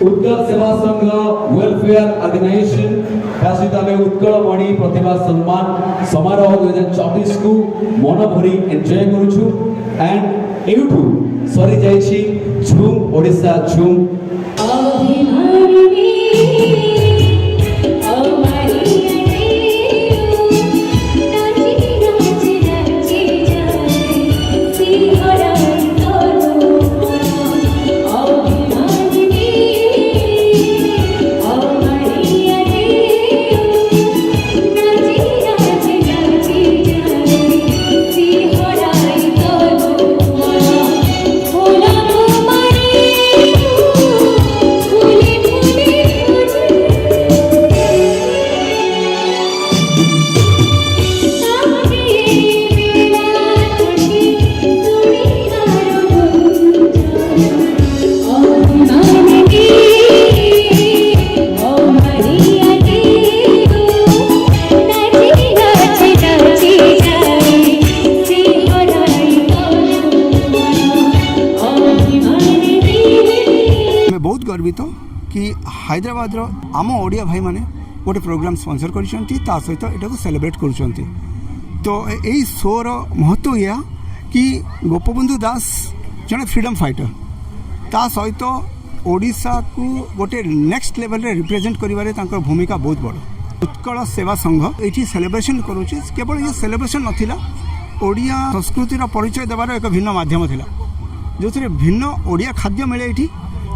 उत्कल सेवा संघ welfare organisation सहित आम उत्कलमणि प्रतिभा सम्मान समारोह 2024 को मन भरी एंजॉय करूछु एंड एठू सरी जाइछि झूम ओडिशा झूम गर्वित कि हैदराबाद आम ओडिया भाई माने गोटे प्रोग्राम स्पॉन्सर कर सहित एटा को सेलिब्रेट कर तो यही शोर महत्व या कि गोपबंधु दास जड़े फ्रीडम फाइटर ता सहित ओडिशा को गोटे नेक्स्ट लेवल रे रिप्रेजेंट करिवारे तांकर भूमिका बहुत बड़ उत्कल सेवा संघ ये सेलिब्रेशन करुचे केवल ये सेलिब्रेशन नथिला ओडिया संस्कृतिर परिचय देवार एक भिन्न माध्यम थिला जो भिन्न ओडिया खाद्य मिले ये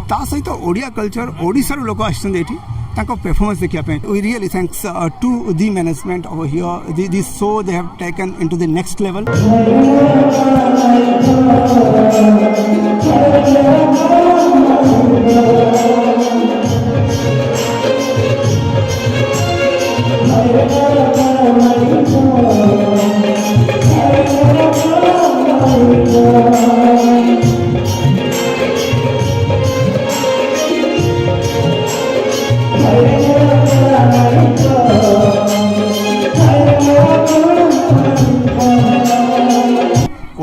ता सहित ओडिया कल्चर ओडिशा लोक आसछन एठी तांको परफॉर्मेंस देखिया पे we really thanks to the management over here this show they have taken into the next level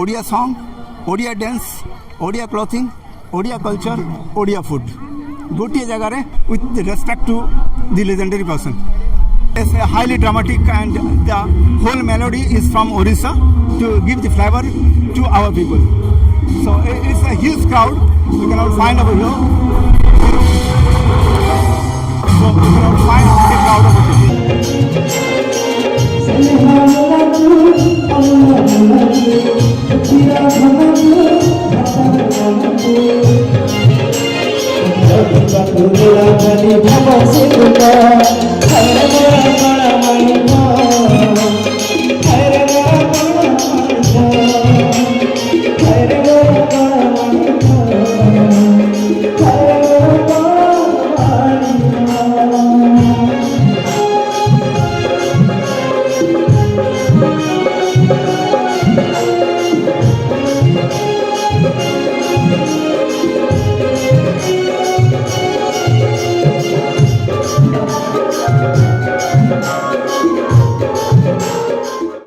Odia song Odia dance Odia clothing Odia culture Odia food गोटे जगार with respect to the legendary person it's highly dramatic and the whole melody is from Odisha to give the flavour to our people so it's a huge crowd we can not find over here so we can not find the crowd over here.